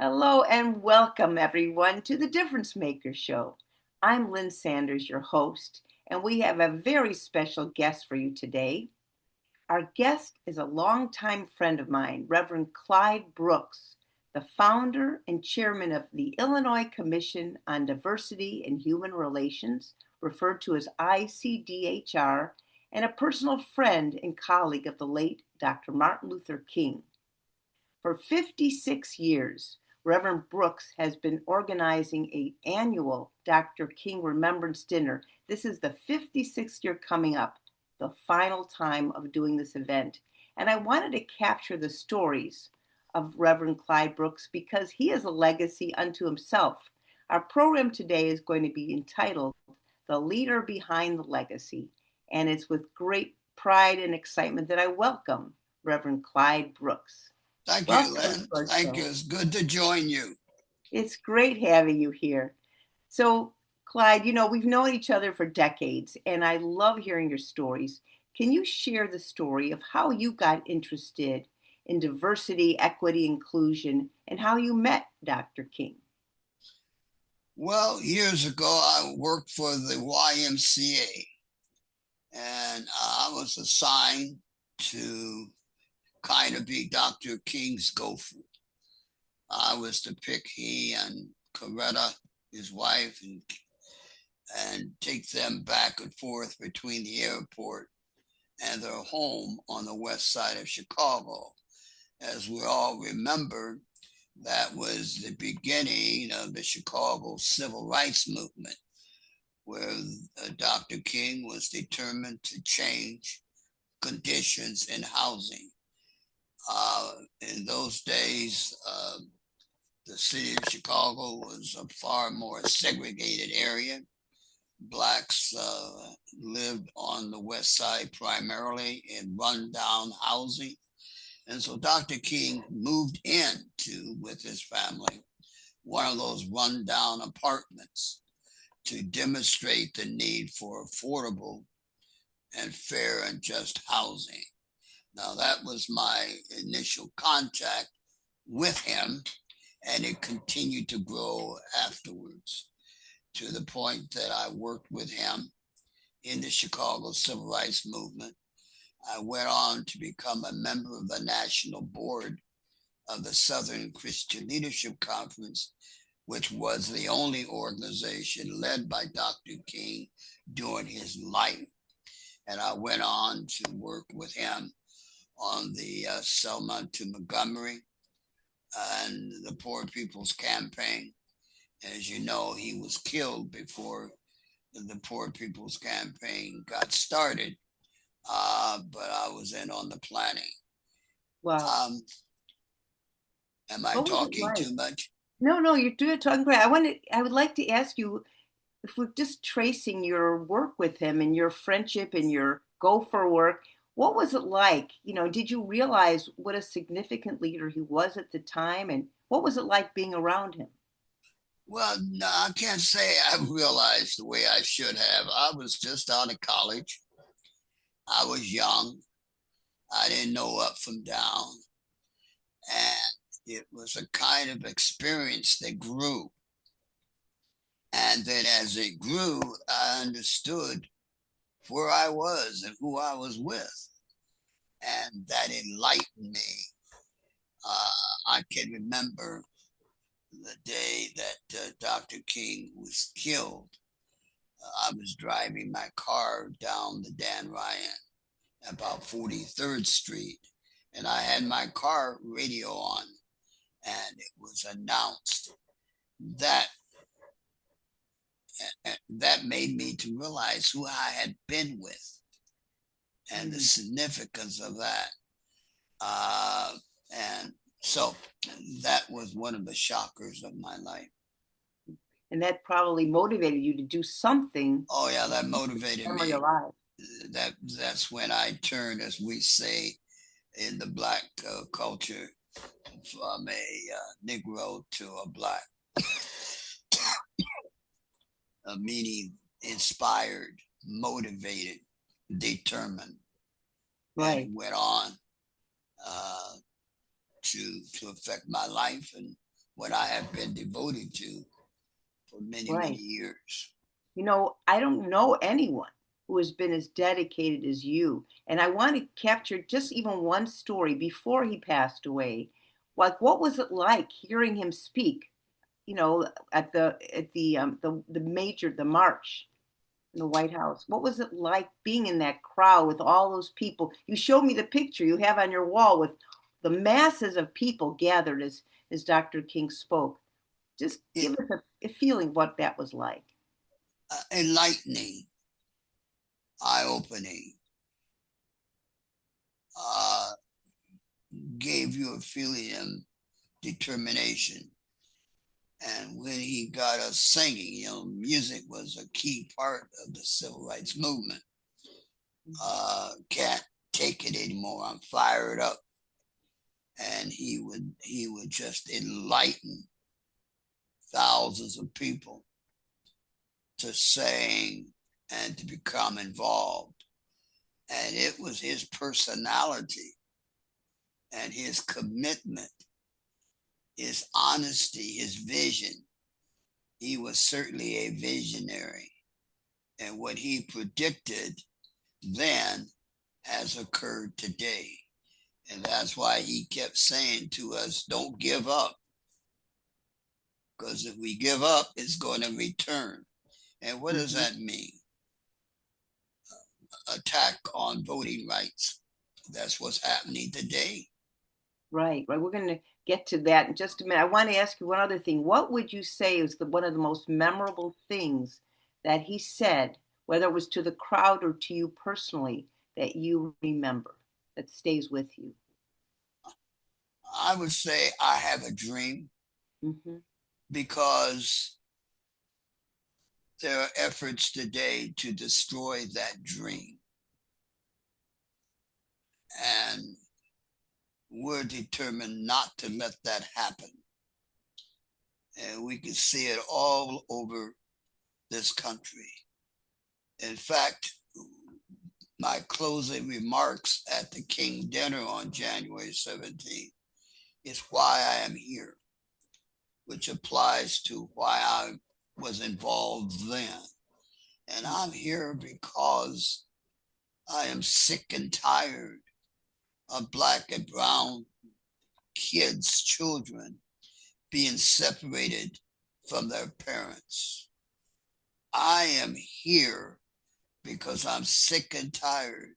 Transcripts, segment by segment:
Hello and welcome everyone to the Difference Maker Show. I'm Lynn Sanders, your host, and we have a very special guest for you today. Our guest is a longtime friend of mine, Reverend Clyde Brooks, the founder and chairman of the Illinois Commission on Diversity and Human Relations, referred to as ICDHR, and a personal friend and colleague of the late Dr. Martin Luther King. For 56 years, Reverend Brooks has been organizing an annual Dr. King Remembrance Dinner. This is the 56th year coming up, the final time of doing this event. And I wanted to capture the stories of Reverend Clyde Brooks because he is a legacy unto himself. Our program today is going to be entitled The Leader Behind the Legacy, and it's with great pride and excitement that I welcome Reverend Clyde Brooks. Thank you, Welcome Lynn. to our Thank you. show. It's good to join you. It's great having you here. So, Clyde, we've known each other for decades, and I love hearing your stories. Can you share the story of how you got interested in diversity, equity, inclusion, and how you met Dr. King? Well, years ago, I worked for the YMCA, and I was assigned to kind of be Dr. King's gopher. I was to pick he and Coretta, his wife, and take them back and forth between the airport and their home on the west side of Chicago. As we all remember, that was the beginning of the Chicago Civil Rights Movement, where Dr. King was determined to change conditions in housing. In those days, the city of Chicago was a far more segregated area. Blacks lived on the west side primarily in rundown housing. And so Dr. King moved into, with his family, one of those rundown apartments to demonstrate the need for affordable and fair and just housing. Now, that was my initial contact with him, and it continued to grow afterwards to the point that I worked with him in the Chicago Civil Rights Movement. I went on to become a member of the national board of the Southern Christian Leadership Conference, which was the only organization led by Dr. King during his life. And I went on to work with him on the Selma to Montgomery and the Poor People's Campaign. As you know, he was killed before the Poor People's Campaign got started, but I was in on the planning. Wow. Um, am I What was it talking like? too much? No, you're doing talking great. I would like to ask you if we're just tracing your work with him and your friendship and your gopher work, what was it like? Did you realize what a significant leader he was at the time? And what was it like being around him? Well, no, I can't say I realized the way I should have. I was just out of college. I was young. I didn't know up from down. And it was a kind of experience that grew. And then as it grew, I understood where I was and who I was with. And that enlightened me. I can remember the day that Dr. King was killed. I was driving my car down the Dan Ryan, about 43rd Street, and I had my car radio on, and it was announced that that made me to realize who I had been with and the significance of that. And so that was one of the shockers of my life. And that probably motivated you to do something Oh yeah, that motivated memory me. alive. That's when I turned, as we say in the black culture, from a Negro to a black, meaning inspired, motivated, determined, and it Right. went on uh, to affect my life and what I have been devoted to for many, many Right. years. I don't know anyone who has been as dedicated as you. And I want to capture just even one story before he passed away. Like, what was it like hearing him speak? At the march in the White House. What was it like being in that crowd with all those people? You showed me the picture you have on your wall with the masses of people gathered as Dr. King spoke. Just It, give us a feeling what that was like. enlightening, eye-opening, uh, gave you a feeling of determination. And when he got us singing, music was a key part of the civil rights movement. Can't take it anymore. I'm fired up. And he would just enlighten thousands of people to sing and to become involved. And it was his personality and his commitment, his honesty, his vision. He was certainly a visionary. And what he predicted then has occurred today. And that's why he kept saying to us, don't give up. Because if we give up, it's going to return. And what does Mhm. that mean? Attack on voting rights. That's what's happening today. Right, right. We're going to get to that in just a minute. I want to ask you one other thing. What would you say is one of the most memorable things that he said, whether it was to the crowd or to you personally, that you remember, that stays with you? I would say I have a dream Hmm. because there are efforts today to destroy that dream. And we're determined not to let that happen. And we can see it all over this country. In fact, my closing remarks at the King Dinner on January 17th is why I am here, which applies to why I was involved then. And I'm here because I am sick and tired of Black and brown kids, children, being separated from their parents. I am here because I'm sick and tired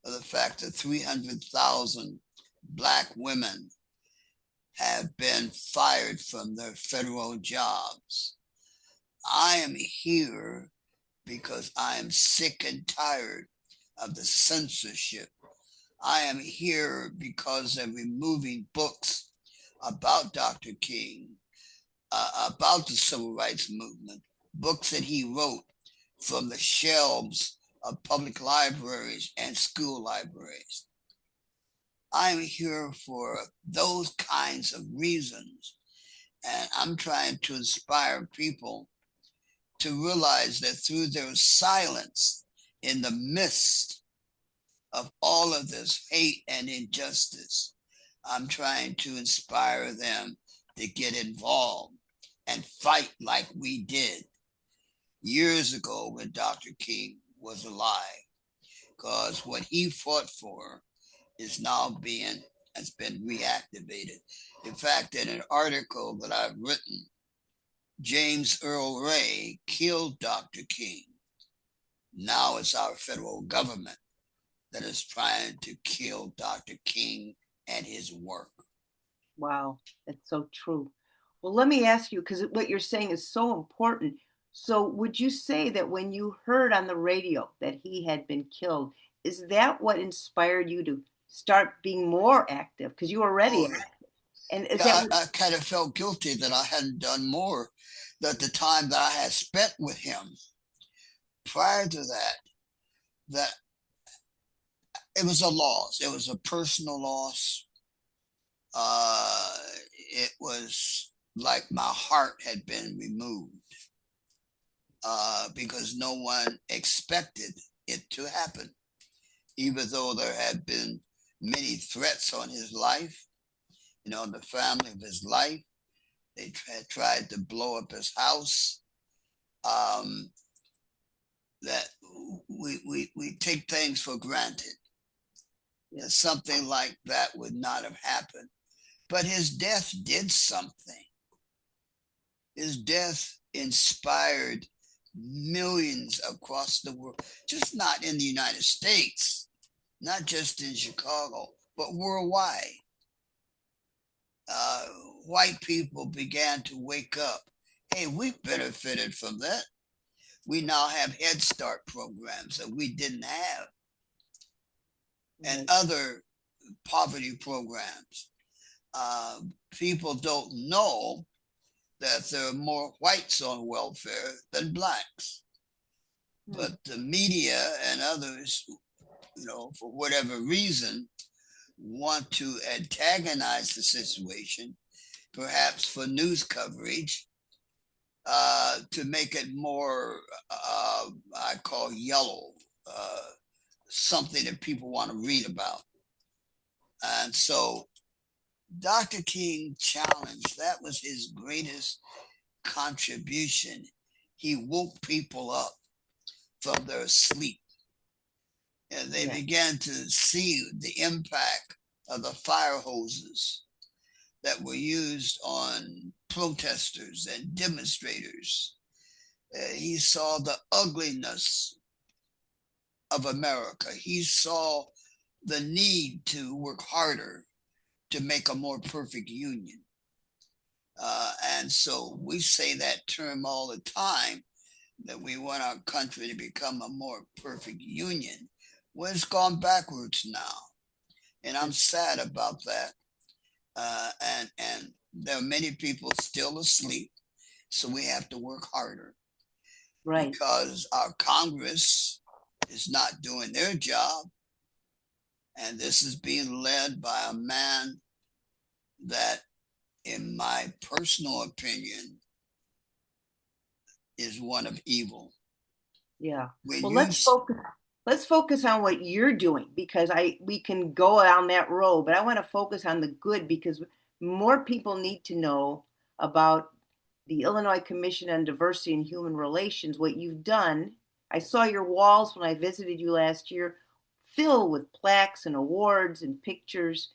of the fact that 300,000 Black women have been fired from their federal jobs. I am here because I am sick and tired of the censorship. I am here because they're removing books about Dr. King, about the civil rights movement, books that he wrote from the shelves of public libraries and school libraries. I'm here for those kinds of reasons. And I'm trying to inspire people to realize that through their silence in the midst of all of this hate and injustice, I'm trying to inspire them to get involved and fight like we did years ago when Dr. King was alive. Because what he fought for is now has been reactivated. In fact, in an article that I've written, James Earl Ray killed Dr. King. Now it's our federal government that is trying to kill Dr. King and his work. Wow, that's so true. Well, let me ask you, because what you're saying is so important. So, would you say that when you heard on the radio that he had been killed, is that what inspired you to start being more active? Because you were already Oh, active. And is yeah, that what? I kind of felt guilty that I hadn't done more. That the time that I had spent with him prior to that, that it was a loss. It was a personal loss. Uh, it was like my heart had been removed because no one expected it to happen, even though there had been many threats on his life, the family of his life. They tried to blow up his house. Um, that we take things for granted. Yeah. That something like that would not have happened. But his death did something. His death inspired millions across the world, just not in the United States, not just in Chicago, but worldwide. Uh, White people began to wake up. Hey, we benefited from that. We now have Head Start programs that we didn't have, and Right. other poverty programs. Uh, People don't know that there are more whites on welfare than blacks. Hmm. But the media and others, for whatever reason, want to antagonize the situation, perhaps for news coverage, to make it more, I call yellow, something that people want to read about. And so Dr. King challenged, that was his greatest contribution. He woke people up from their sleep, and they Yeah. began to see the impact of the fire hoses that were used on protesters and demonstrators. He saw the ugliness of America. He saw the need to work harder to make a more perfect union. And so we say that term all the time, that we want our country to become a more perfect union. Well, it's gone backwards now. And I'm sad about that. And there are many people still asleep. So we have to work harder Right. because our Congress is not doing their job. And this is being led by a man that, in my personal opinion, is one of evil. Yeah. When Well, you, let's focus on what you're doing because I we can go down that road, but I want to focus on the good because more people need to know about the Illinois Commission on Diversity and Human Relations, what you've done. I saw your walls when I visited you last year filled with plaques and awards and pictures.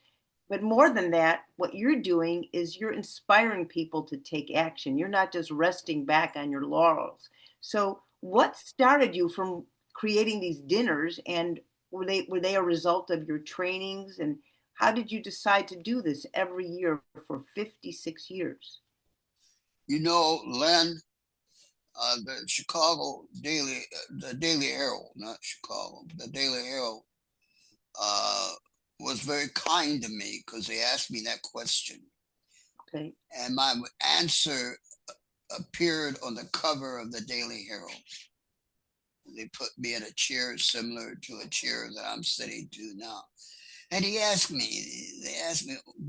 But more than that, what you're doing is you're inspiring people to take action. You're not just resting back on your laurels. So, what started you from creating these dinners, and were they a result of your trainings? And how did you decide to do this every year for 56 years? Lynn, the Chicago Daily, the Daily Herald, not Chicago, the Daily Herald, uh, was very kind to me because they asked me that question. Okay. And my answer appeared on the cover of the Daily Herald. They put me in a chair similar to a chair that I'm sitting to now. And they asked me,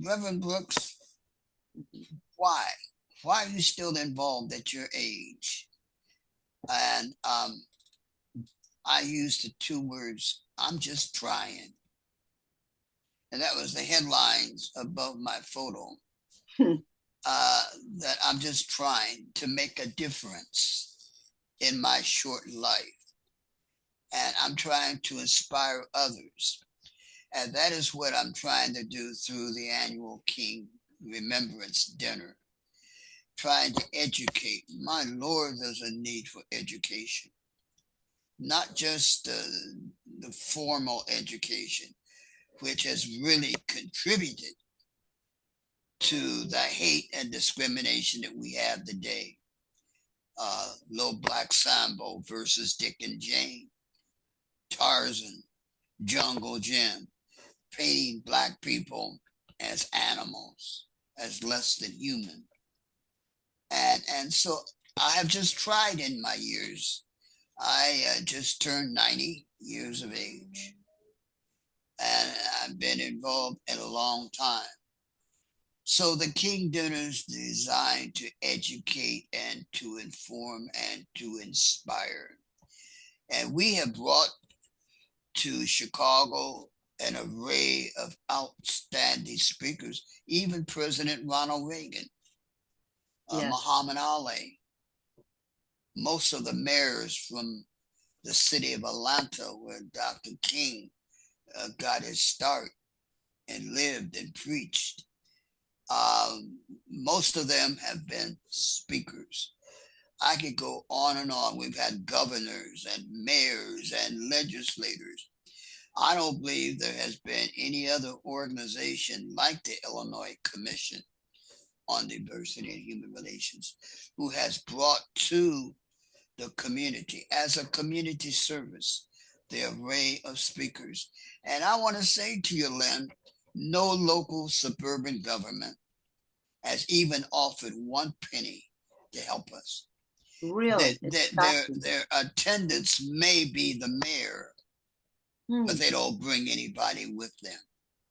Reverend Brooks, Mhm. why? Why are you still involved at your age? And I used the two words, I'm just trying. And that was the headlines above my photo, that I'm just trying to make a difference in my short life. And I'm trying to inspire others. And that is what I'm trying to do through the annual King Remembrance Dinner, trying to educate. My Lord, there's a need for education, not just the formal education, which has really contributed to the hate and discrimination that we have today. Little Black Sambo versus Dick and Jane, Tarzan, Jungle Jim, painting Black people as animals, as less than human. And so I have just tried in my years. I just turned 90 years of age, and I've been involved in a long time. So the King Dinner is designed to educate and to inform and to inspire. And we have brought to Chicago an array of outstanding speakers, even President Ronald Reagan. Yeah. Muhammad Ali. Most of the mayors from the city of Atlanta, where Dr. King got his start and lived and preached, most of them have been speakers. I could go on and on. We've had governors and mayors and legislators. I don't believe there has been any other organization like the Illinois Commission on Diversity and Human Relations who has brought to the community as a community service the array of speakers. And I want to say to you, Lynn, no local suburban government has even offered one penny to help us. Really? It's shocking. Their attendance may be the mayor, but Hmm. they don't bring anybody with them.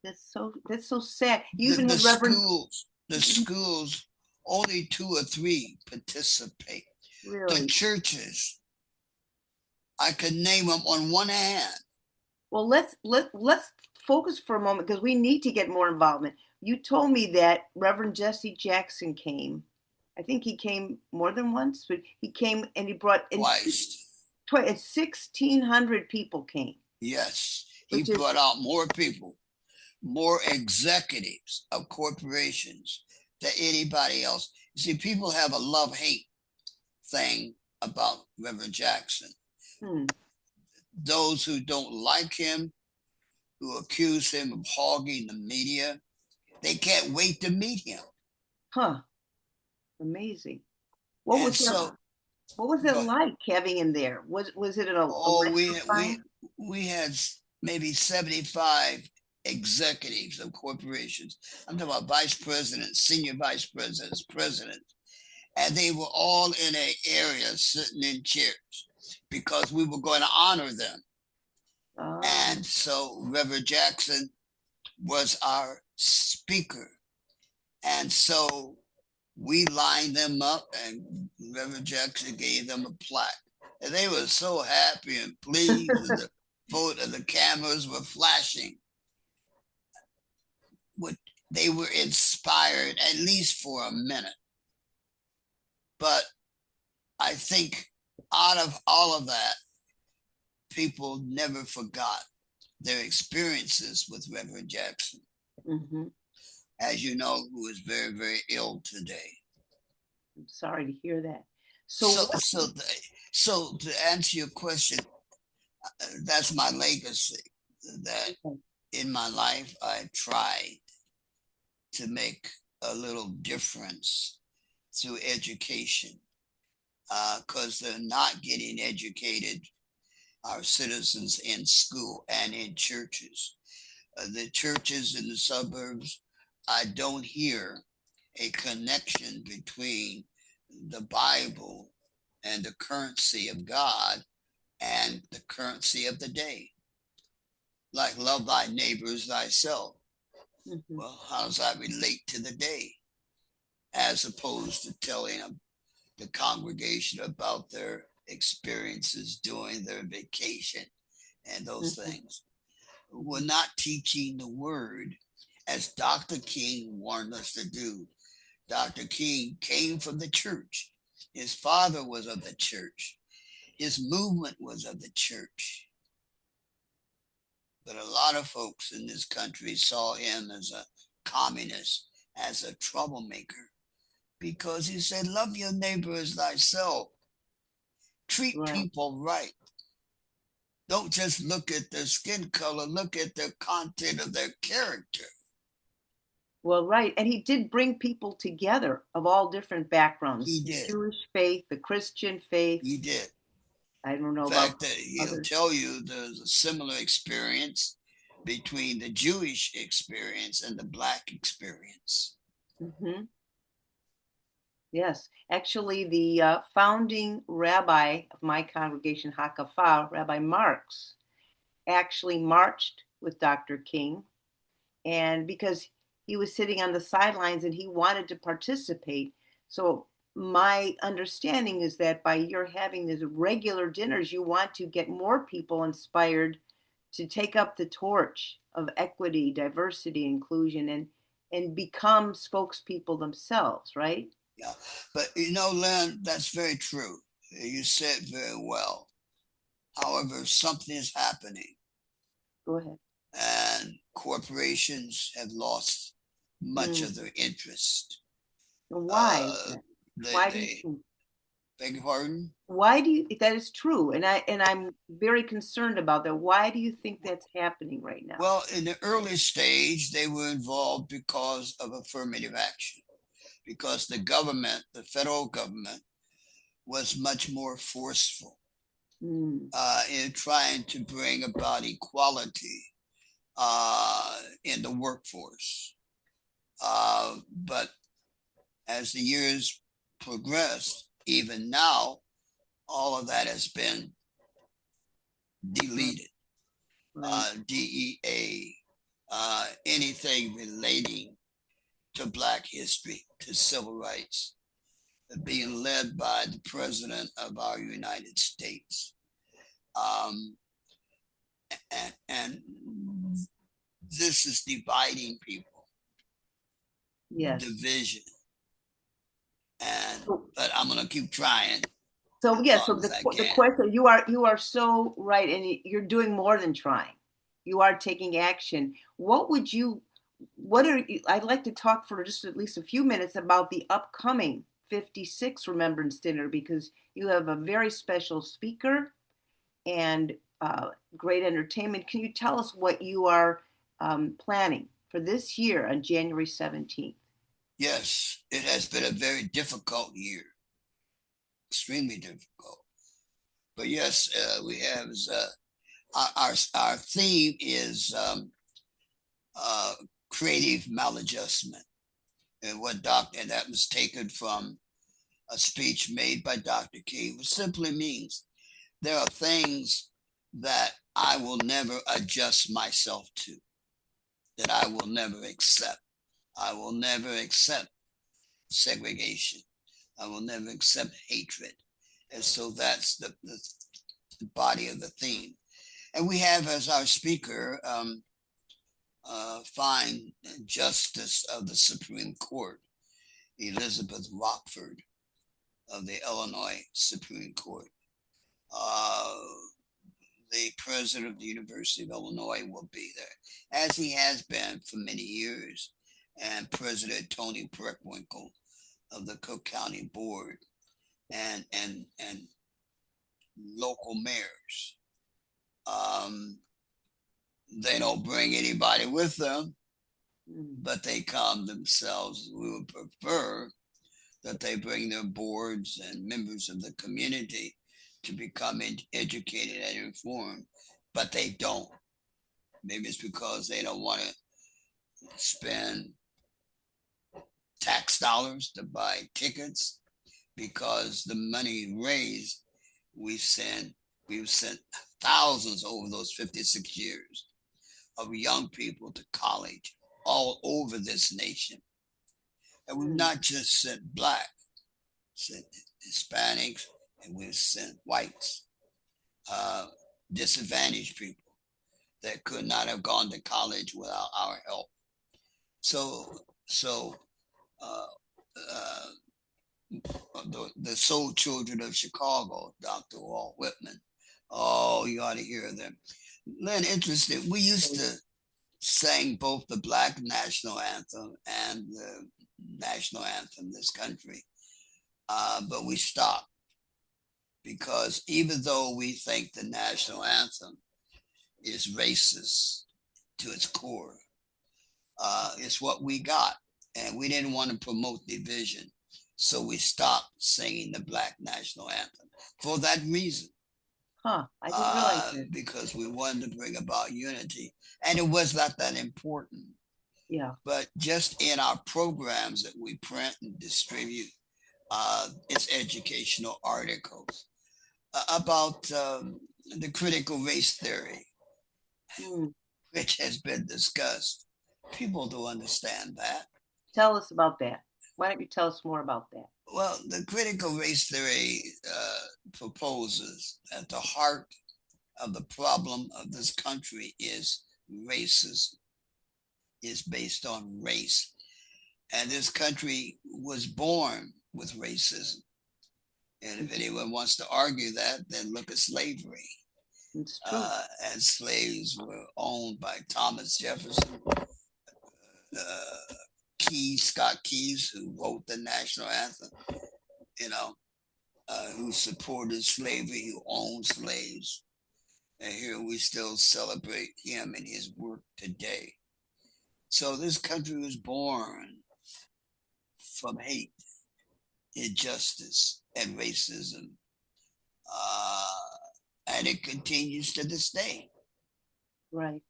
That's so sad. You The, even the had Reverend. schools, the schools, only 2 or 3 participate. The Really? churches, I could name them on one hand. Well, let's focus for a moment because we need to get more involvement. You told me that Reverend Jesse Jackson came. I think he came more than once, but he came and he brought in Twice. 1,600 people came, Yes, he which is brought out more people, more executives of corporations than anybody else. You see, people have a love hate thing about Reverend Jackson. hmm, Those who don't like him, who accuse him of hogging the media, they can't wait to meet him. huh, amazing. What And was that? so, What was it go ahead. like having him there? Was it an Oh, electrifying? we had maybe 75 executives of corporations. I'm talking about vice presidents, senior vice presidents, presidents, and they were all in an area sitting in chairs because we were going to honor them. Oh, And so Reverend Jackson was our speaker. And so we lined them up, and Reverend Jackson gave them a plaque. And they were so happy and pleased, and the cameras were flashing. They were inspired, at least for a minute. But I think out of all of that, people never forgot their experiences with Reverend Jackson, hmm. as you know, who is very, very ill today. I'm sorry to hear that. So So, what? so, so to answer your question, that's my legacy. That Okay. in my life, I tried to make a little difference through education, because they're not getting educated, our citizens, in school and in churches. The churches in the suburbs, I don't hear a connection between the Bible and the currency of God and the currency of the day. Like love thy neighbors thyself. Hmm. Well, how does that relate to the day? As opposed to telling the congregation about their experiences during their vacation and those Hmm. things. We're not teaching the word as Dr. King warned us to do. Dr. King came from the church. His father was of the church. His movement was of the church. But a lot of folks in this country saw him as a communist, as a troublemaker, because he said, love your neighbor as thyself. Treat Right. people right. Don't just look at their skin color, look at the content of their character. Well, right. And he did bring people together of all different He backgrounds, the did. Jewish faith, the Christian faith. He did. I don't know In about fact, that he'll others. tell you there's a similar experience between the Jewish experience and the Black experience. Hmm. Yes. Actually, the founding rabbi of my congregation, Hakafah, Rabbi Marks, actually marched with Dr. King. And because he was sitting on the sidelines and he wanted to participate. So my understanding is that by your having these regular dinners, you want to get more people inspired to take up the torch of equity, diversity, inclusion, and become spokespeople themselves, right? Yeah. But you know, Lynn, that's very true. You said very well. However, something is happening, Go ahead. and corporations have lost much Mm. of their interest. Why is Uh, that? they, Why do you they, think? beg your pardon? Why do you? That is true, and I'm very concerned about that. Why do you think that's happening right now? Well, in the early stage, they were involved because of affirmative action, because the government, the federal government, was much more forceful Mm. in trying to bring about equality in the workforce. But as the years progressed, even now, all of that has been Right. deleted. Right. DEA, anything relating to Black history, to civil rights, being led by the President of our United States. Um, and this is dividing people, Yes. division. And So, but I'm gonna keep trying so as yeah. long So as I the can. question, you are so right, and you're doing more than trying. You are taking action. What would you? What are you? I'd like to talk for just at least a few minutes about the upcoming 56 Remembrance Dinner because you have a very special speaker and great entertainment. Can you tell us what you are planning for this year on January 17th? Yes, it has been a very difficult year, extremely difficult. But yes, we have our theme is uh, creative maladjustment, and and that was taken from a speech made by Dr. King, which simply means there are things that I will never adjust myself to, that I will never accept. I will never accept segregation. I will never accept hatred. And so that's the body of the theme. And we have as our speaker, fine Justice of the Supreme Court, Elizabeth Rockford of the Illinois Supreme Court. Uh, the president of the University of Illinois will be there, as he has been for many years, and President Tony Preckwinkle of the Cook County Board, and local mayors. Um, they don't bring anybody with them, Mm. but they come themselves. We would prefer that they bring their boards and members of the community to become educated and informed, but they don't. Maybe it's because they don't want to spend tax dollars to buy tickets, because the money raised, we send we've sent thousands over those 56 years of young people to college all over this nation. And we've Mm. not just sent black, sent Hispanics, and we've sent whites, uh, disadvantaged people that could not have gone to college without our help. So uh, uh, the Soul Children of Chicago, Dr. Walt Whitman. Oh, you ought to hear them. Lynn, interested. We used to sing both the Black national anthem and the national anthem of this country, but we stopped because even though we think the national anthem is racist to its core, it's what we got, and we didn't want to promote division. So we stopped singing the Black national anthem for that reason, Huh. I didn't realize that. because we wanted to bring about unity. And it was not that important. Yeah. But just in our programs that we print and distribute, it's educational articles about the critical race theory, Mm. which has been discussed. People don't understand that. Tell us about that. Why don't you tell us more about that? Well, the critical race theory proposes that the heart of the problem of this country is racism, is based on race. And this country was born with racism. And if anyone wants to argue that, then look at slavery. It's true. And slaves were owned by Thomas Jefferson, Scott Keys, who wrote the national anthem, you know, who supported slavery, who owned slaves. And here we still celebrate him and his work today. So this country was born from hate, injustice, and racism. And it continues to this day. Right.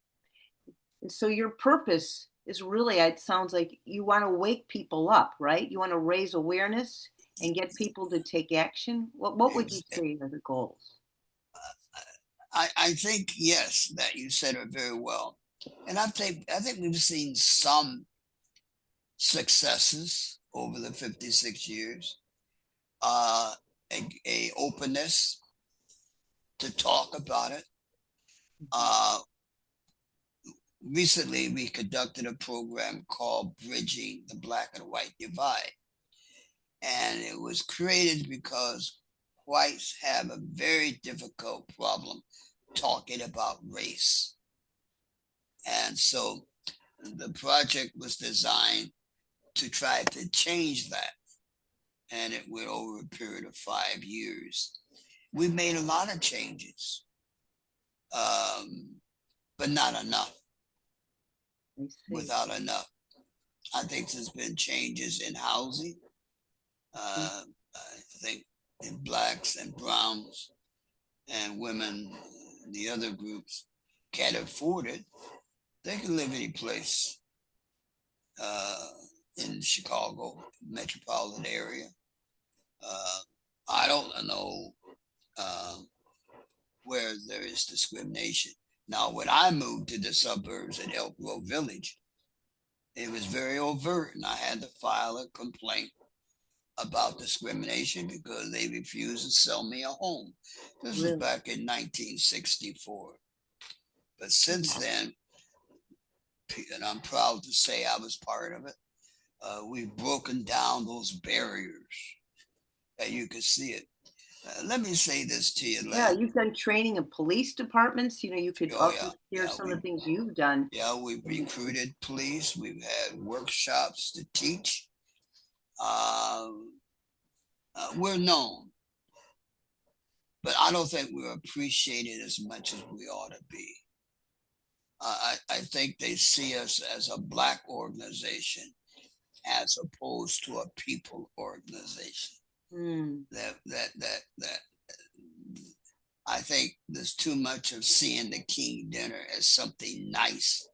And so your purpose is really, it sounds like you want to wake people up, right? You want to raise awareness and get people to take action. What would you say are the goals? I think, yes, that you said it very well. And I think we've seen some successes over the 56 years. A openness to talk about it. Recently, we conducted a program called Bridging the Black and White Divide. And it was created because whites have a very difficult problem talking about race. And so the project was designed to try to change that. And it went over a period of 5 years. We made a lot of changes, but not enough. Without enough. I think there's been changes in housing. I think in blacks and browns and women, the other groups can't afford it. They can live any place in Chicago metropolitan area. I don't know where there is discrimination. Now, when I moved to the suburbs in Elk Grove Village, it was very overt, and I had to file a complaint about discrimination because they refused to sell me a home. This was back in 1964. But since then, and I'm proud to say I was part of it, we've broken down those barriers, and you can see it. Let me say this to you, Lynn. Yeah, you've done training in police departments. You could also share some of the things you've done. Yeah, we've recruited police. We've had workshops to teach. We're known, but I don't think we're appreciated as much as we ought to be. I think they see us as a black organization as opposed to a people organization. That I think there's too much of seeing the King Dinner as something nice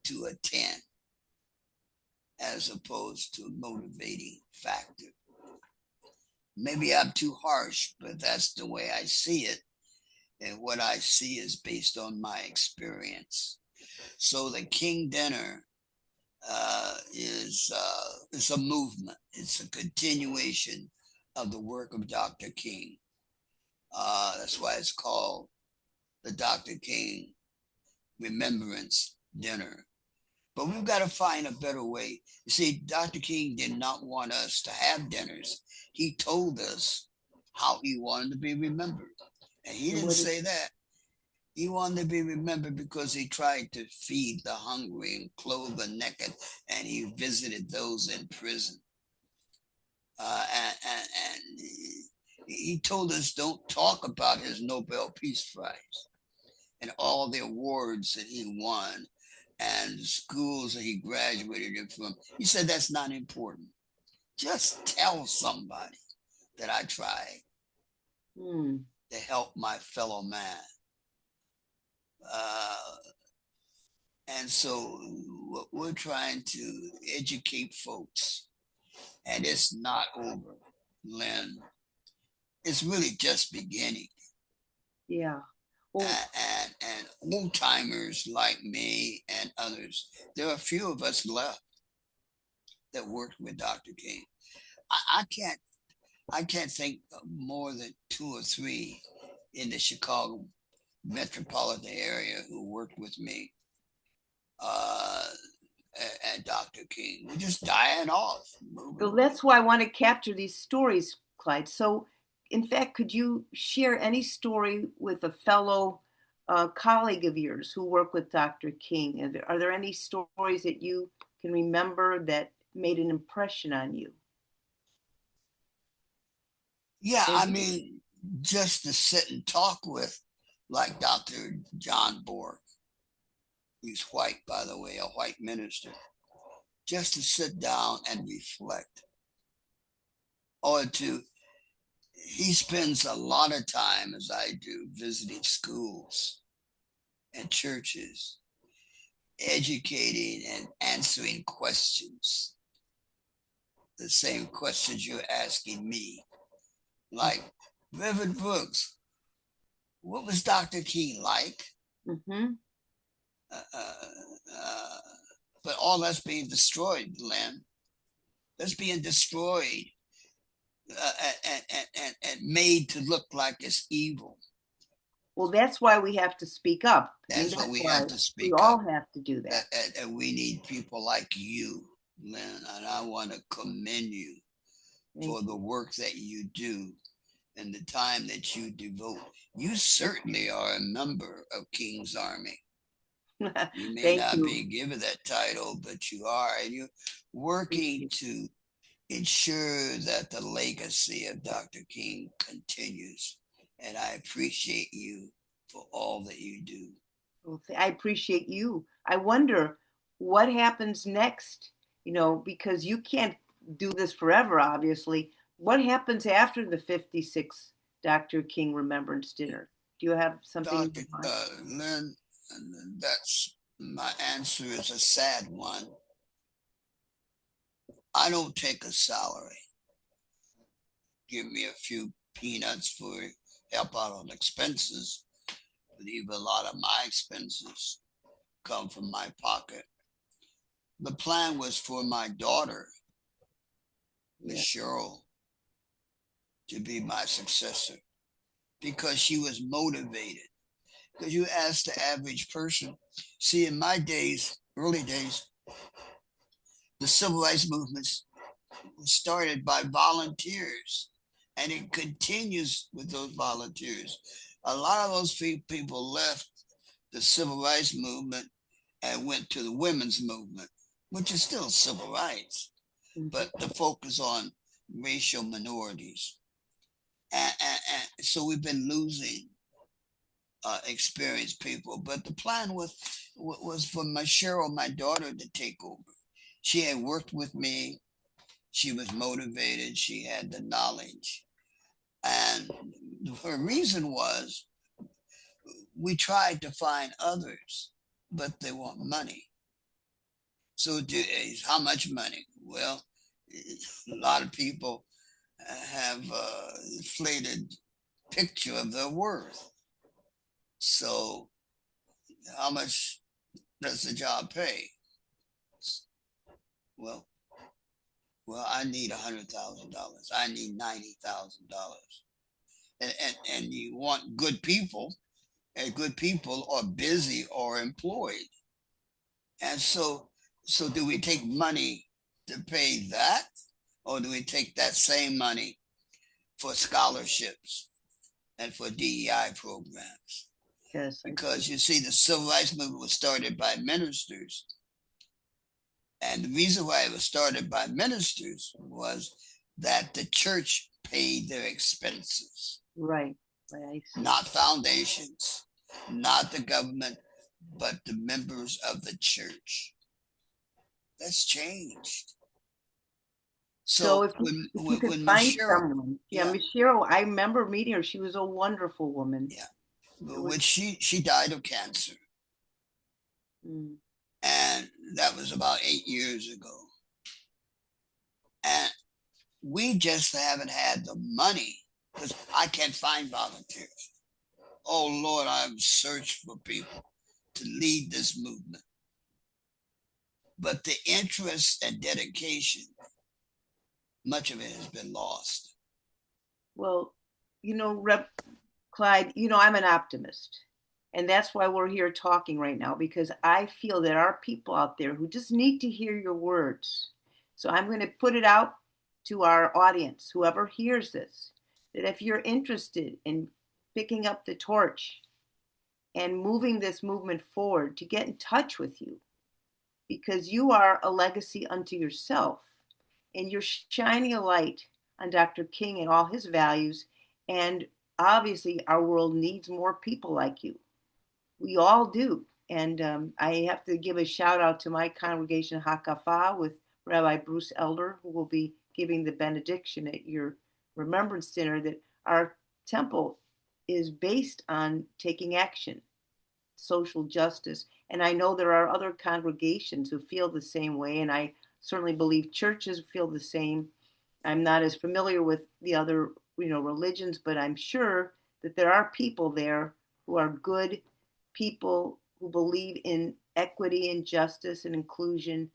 to attend as opposed to a motivating factor. Maybe I'm too harsh, but that's the way I see it. And what I see is based on my experience. So the King Dinner is a movement. It's a continuation of the work of Dr. King. That's why it's called the Dr. King Remembrance Dinner. But we've got to find a better way. You see, Dr. King did not want us to have dinners. He told us how he wanted to be remembered. And he didn't say that. He wanted to be remembered because he tried to feed the hungry and clothe the naked, and he visited those in prison. And he told us don't talk about his Nobel Peace Prize and all the awards that he won and the schools that he graduated from. He said that's not important. Just tell somebody that I tried to help my fellow man. And so we're trying to educate folks, and it's not over, Lynn. It's really just beginning. Yeah. And old timers like me and others, there are a few of us left that worked with Dr. King. I can't think of more than 2 or 3 in the Chicago metropolitan area who worked with me and Dr. King. We're just dying off, moving So that's why I want to capture these stories, Clyde. So, in fact, could you share any story with a fellow colleague of yours who worked with Dr. King? Are there any stories that you can remember that made an impression on you? Yeah, I Maybe. mean, just to sit and talk with, like Dr. John Borg, he's white, by the way, a white minister, just to sit down and reflect, or to, he spends a lot of time, as I do, visiting schools and churches, educating and answering questions, the same questions you're asking me. Like, Reverend Brooks, what was Dr. King like? Mm-hmm. Uh, uh, uh, but all that's being destroyed, Lynn. That's being destroyed and made to look like it's evil. Well, that's why we have to speak up. I mean, That's what that's we why have to we speak all up. have to do that. And we need people like you, Lynn. And I want to commend you Thank for the work that you do and the time that you devote. You certainly are a member of King's Army. you. You may Thank not you. be given that title, but you are, and you're working to ensure that the legacy of Dr. King continues. And I appreciate you for all that you do. Well, I appreciate you. I wonder what happens next, because you can't do this forever, obviously. What happens after the 56th Dr. King Remembrance Dinner? Do you have something in Dr. mind? Lynn, that's my answer is a sad one. I don't take a salary. Give me a few peanuts for help out on expenses, but even a lot of my expenses come from my pocket. The plan was for my daughter, Miss Yeah. Cheryl, to be my successor because she was motivated. Because you ask the average person, see, in my days, early days, the civil rights movements was started by volunteers and it continues with those volunteers. A lot of those people left the civil rights movement and went to the women's movement, which is still civil rights, Mhm. but the focus on racial minorities. And so we've been losing experienced people. But the plan was for my Cheryl, my daughter, to take over. She had worked with me. She was motivated. She had the knowledge. And her reason was we tried to find others, but they want money. So, how much money? Well, a lot of people have inflated picture of their worth. So, how much does the job pay? Well, I need $100,000. I need $90,000. And you want good people, and good people are busy or employed. And so do we take money to pay that, or do we take that same money for scholarships and for DEI programs? Yes, I see. Because you see, the civil rights movement was started by ministers. And the reason why it was started by ministers was that the church paid their expenses, Right. Right, I see. not foundations, not the government, but the members of the church. That's changed. So So if you could when find Michelle, someone, yeah, yeah, Miss Cheryl, I remember meeting her. She was a wonderful woman. yeah, It was. when she died of cancer, Mm. and that was about 8 years ago, and we just haven't had the money because I can't find volunteers. Oh Lord, I've searched for people to lead this movement, but the interest and dedication, much of it has been lost. Well, Rep Clyde, I'm an optimist. And that's why we're here talking right now, because I feel there are people out there who just need to hear your words. So I'm going to put it out to our audience, whoever hears this, that if you're interested in picking up the torch and moving this movement forward, to get in touch with you, because you are a legacy unto yourself and you're shining a light on Dr. King and all his values. And obviously, our world needs more people like you. We all do. And I have to give a shout out to my congregation, Hakafa, with Rabbi Bruce Elder, who will be giving the benediction at your Remembrance Dinner, that our temple is based on taking action, social justice. And I know there are other congregations who feel the same way, and I certainly believe churches feel the same. I'm not as familiar with the other, religions, but I'm sure that there are people there who are good people who believe in equity and justice and inclusion,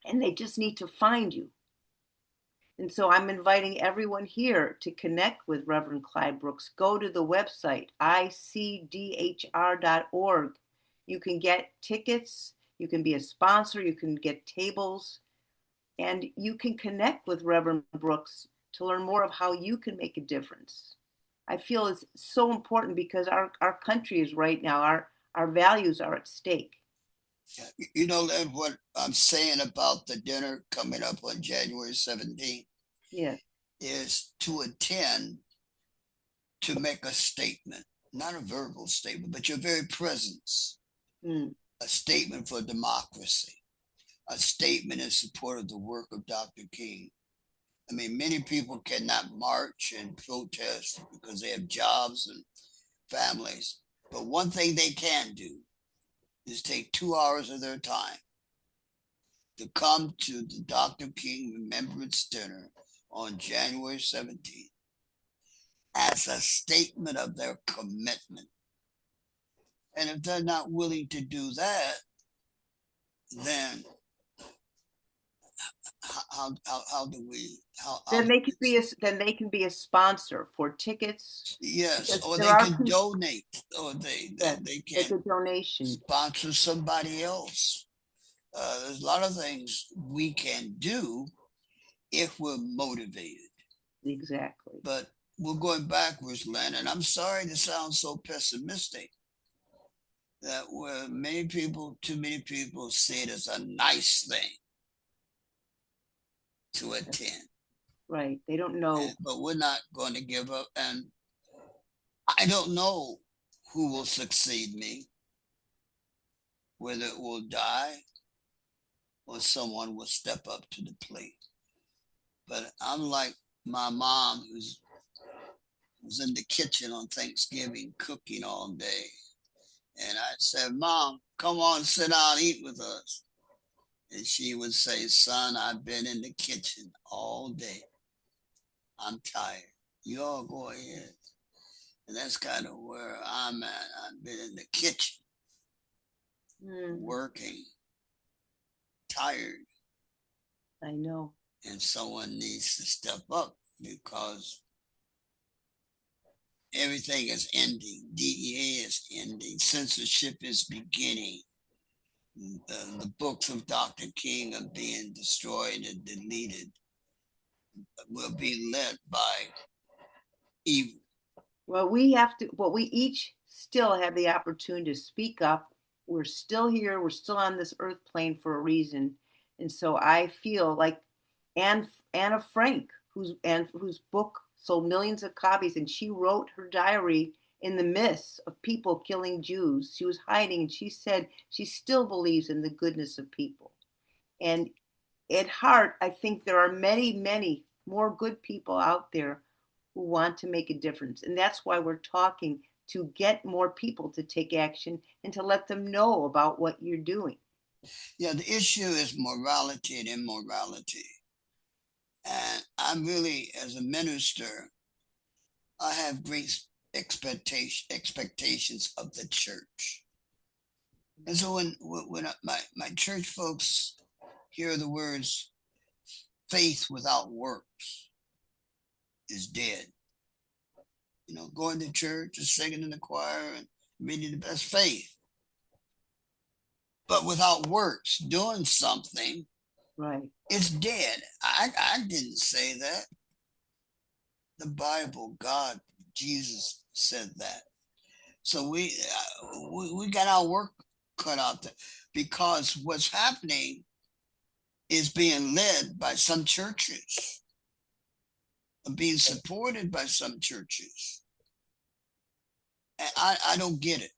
and they just need to find you. And so I'm inviting everyone here to connect with Reverend Clyde Brooks. Go to the website, icdhr.org. You can get tickets, you can be a sponsor, you can get tables, and you can connect with Reverend Brooks to learn more of how you can make a difference. I feel it's so important because our country is right now, our values are at stake. Lynn, what I'm saying about the dinner coming up on January 17th Yeah. is to attend to make a statement, not a verbal statement, but your very presence, Mm. a statement for democracy, a statement in support of the work of Dr. King. I mean, many people cannot march and protest because they have jobs and families. But one thing they can do is take 2 hours of their time to come to the Dr. King Remembrance Dinner on January 17th as a statement of their commitment. And if they're not willing to do that, then how do we how Then they can be a sponsor for tickets, yes, because or there they are can people. donate, or Yes, they make a can donation. sponsor somebody else. There's a lot of things we can do if we're motivated. Exactly. But we're going backwards, Lynn, and I'm sorry to sound so pessimistic that where too many people see it as a nice thing to attend. Right. They don't know. But we're not going to give up. And I don't know who will succeed me, whether it will die or someone will step up to the plate. But I'm like my mom, who's was in the kitchen on Thanksgiving cooking all day. And I said, Mom, come on, sit down, eat with us. And she would say, Son, I've been in the kitchen all day. I'm tired. You all go ahead. And that's kind of where I'm at. I've been in the kitchen, working, tired. I know. And someone needs to step up because everything is ending. DEA is ending. Censorship is beginning. The books of Dr. King are being destroyed and deleted. Will be led by evil. Well, we each still have the opportunity to speak up. We're still here. We're still on this earth plane for a reason. And so I feel like Anna Frank, whose book sold millions of copies, and she wrote her diary in the midst of people killing Jews. She was hiding, and she said she still believes in the goodness of people. And at heart, I think there are many, many more good people out there who want to make a difference. And that's why we're talking, to get more people to take action and to let them know about what you're doing. Yeah, the issue is morality and immorality. And I'm really, as a minister, I have great expectations of the church. And so when my church folks hear the words faith without works is dead. Going to church and singing in the choir and reading the best faith. But without works, doing something Right. It's dead. I didn't say that. The Bible, God, Jesus said that. So we got our work cut out there, because what's happening is being led by some churches, being supported by some churches. And I don't get it.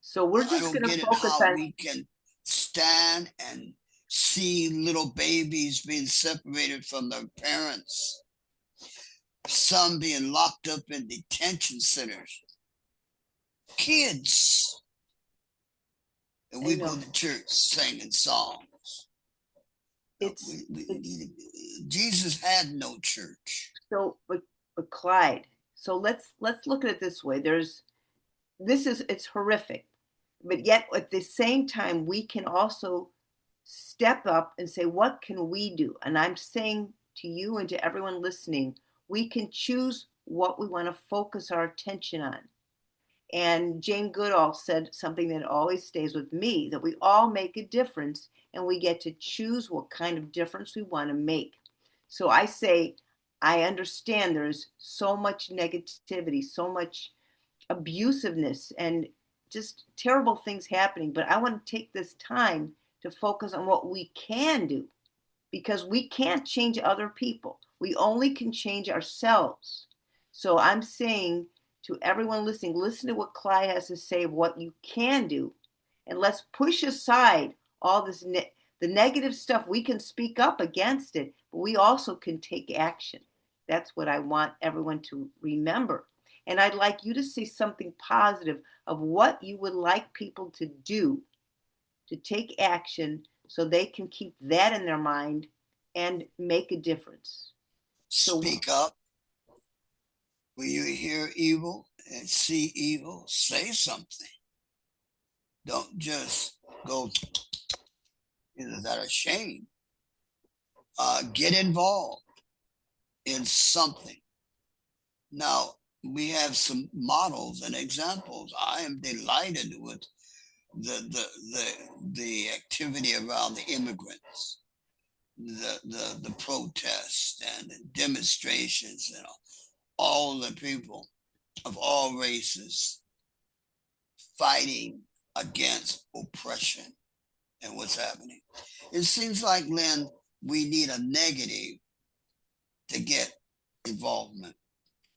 So we're I just don't going to get it focus how on, we can stand and see little babies being separated from their parents, some being locked up in detention centers, kids. And I we go know, to church singing songs. No, it's, it's, Jesus had no church. so, but Clyde, so let's look at it this way. It's horrific, but yet at the same time, we can also step up and say, what can we do? And I'm saying to you and to everyone listening, we can choose what we want to focus our attention on. And Jane Goodall said something that always stays with me, that we all make a difference and we get to choose what kind of difference we want to make. So I say, I understand there's so much negativity, so much abusiveness, and just terrible things happening. But I want to take this time to focus on what we can do, because we can't change other people. We only can change ourselves. So I'm saying to everyone listening, listen to what Clyde has to say of what you can do, and let's push aside all this the negative stuff. We can speak up against it, but we also can take action. That's what I want everyone to remember. And I'd like you to say something positive of what you would like people to do to take action so they can keep that in their mind and make a difference. So, Speak up when you hear evil and see evil. Say something. Don't just go, that a shame. Get involved in something. Now, we have some models and examples. I am delighted with the activity around the immigrants, the protests and the demonstrations, and all the people of all races fighting against oppression and what's happening. It seems like, Lynn, we need a negative to get involvement.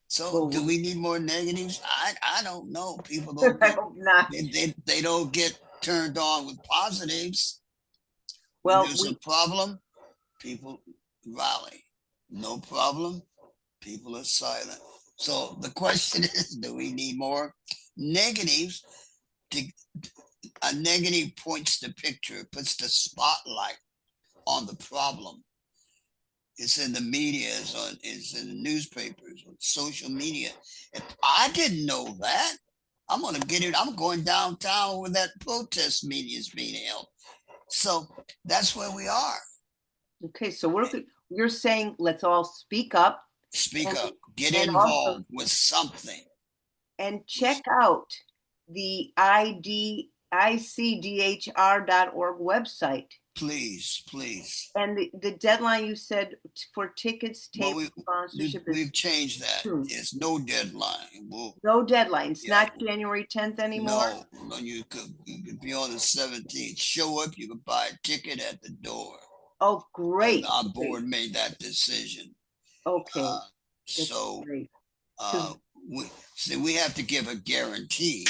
So do well, we need more negatives? I don't know. People don't I get hope not. they don't get turned on with positives. When Well, there's a problem, people rally. No problem, people are silent. So the question is, do we need more negatives? To, a negative points the picture, puts the spotlight on the problem. It's in the media, it's in the newspapers, on social media. If I didn't know that, I'm gonna get it. I'm going downtown where that protest meeting is being held. So that's where we are. okay, so you're saying let's all speak up, Speak and up, get and also involved with something. and check out the icdhr.org website. Please, please. And the deadline you said for tickets, Well, table sponsorship is we've changed that. soon. It's no deadline. No deadline. It's Yeah, not January 10th anymore. no. You could be on the 17th. Show up. You could buy a ticket at the door. Oh, great, Our great. board made that decision. Okay, Uh, that's so great. Because uh, we have to give a guarantee,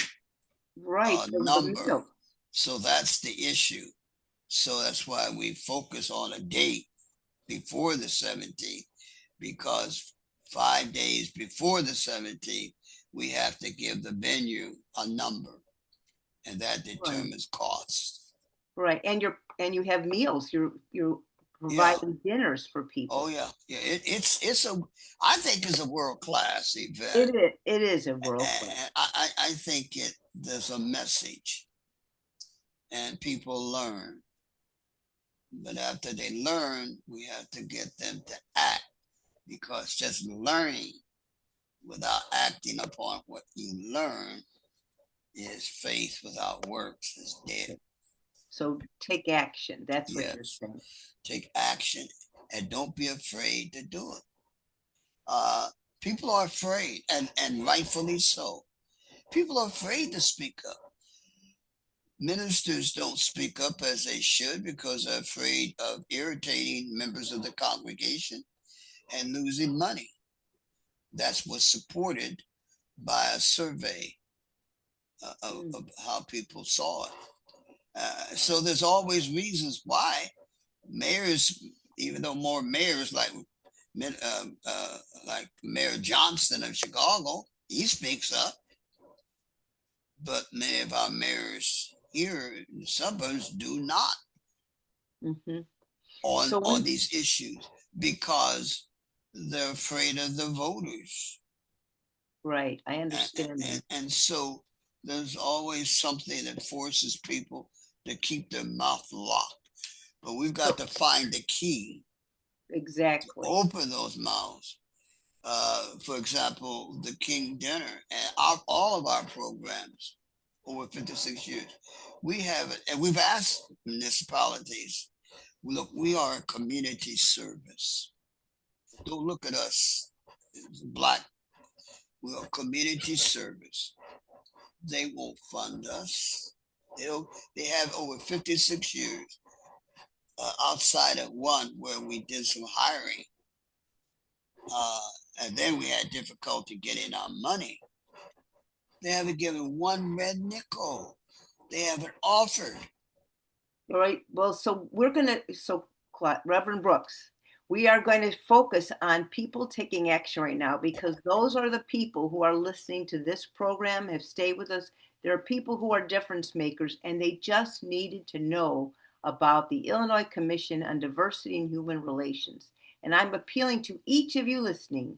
right, a so the number. meal. So that's the issue. So that's why we focus on a date before the 17th, because 5 days before the 17th, we have to give the venue a number, and that Right, determines cost. right, and you have meals. You're Yeah. providing dinners for Oh people. yeah. Yeah. It's a. I think it's a world class event, It is a world class. and I think there's a message, and people learn. But after they learn, we have to get them to act, because just learning without acting upon what you learn is faith without works is dead. So take action. That's what you're Yes, saying. take action and don't be afraid to do it. People are afraid, and rightfully so. People are afraid to speak up. Ministers don't speak up as they should because they're afraid of irritating members of the congregation and losing money. That's what's supported by a survey of how people saw it. So there's always reasons why mayors, even though more mayors like Mayor Johnston of Chicago, he speaks up, but many of our mayors here in the suburbs do not Mm-hmm. on So on we, these issues because they're afraid of the voters, right, I understand that. and so there's always something that forces people to keep their mouth locked. But we've got So to find the key to exactly. open those mouths. For example, the King Dinner and all of our programs over 56 years, we have it, and we've asked municipalities, look, we are a community service. Don't look at us as black. We are community service. They won't fund us. They have over 56 years outside of one where we did some hiring. Uh, and then we had difficulty getting our money. They haven't given one red nickel. They haven't offered. All right. Well, so we're going to, so Reverend Brooks, we are going to focus on people taking action right now because those are the people who are listening to this program, have stayed with us. There are people who are difference makers and they just needed to know about the Illinois Commission on Diversity and Human Relations. And I'm appealing to each of you listening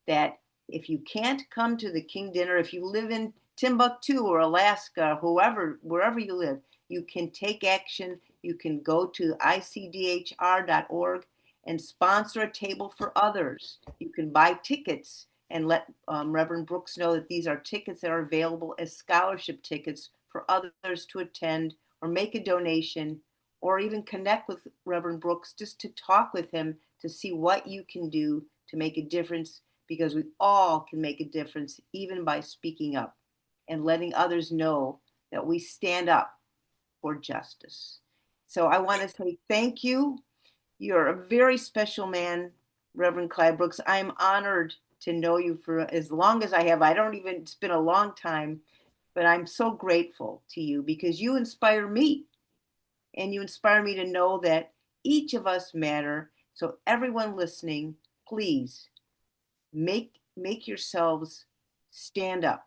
that if you can't come to the King Dinner, if you live in Timbuktu or Alaska, whoever, wherever you live, you can take action. You can go to icdhr.org and sponsor a table for others. You can buy tickets and let Reverend Brooks know that these are tickets that are available as scholarship tickets for others to attend or make a donation or even connect with Reverend Brooks just to talk with him to see what you can do to make a difference because we all can make a difference even by speaking up and letting others know that we stand up for justice. So I want to say thank you. You're a very special man, Reverend Clyde Brooks. I'm honored to know you for as long as I have. I don't even, it's been a long time, but I'm so grateful to you because you inspire me and you inspire me to know that each of us matter. So everyone listening, please make yourselves stand up.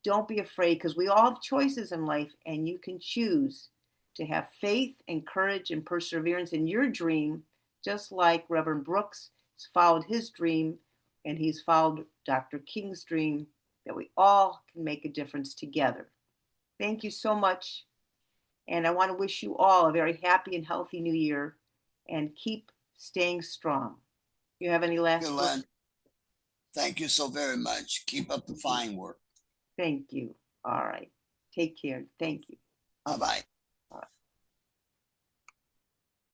Don't be afraid because we all have choices in life and you can choose to have faith and courage and perseverance in your dream, just like Reverend Brooks has followed his dream and he's followed Dr. King's dream, that we all can make a difference together. Thank you so much. And I want to wish you all a very happy and healthy new year and keep staying strong. You have any last words? Lynn, thank you so very much. Keep up the fine work. Thank you. All right. Take care. Thank you. Bye Bye bye. bye.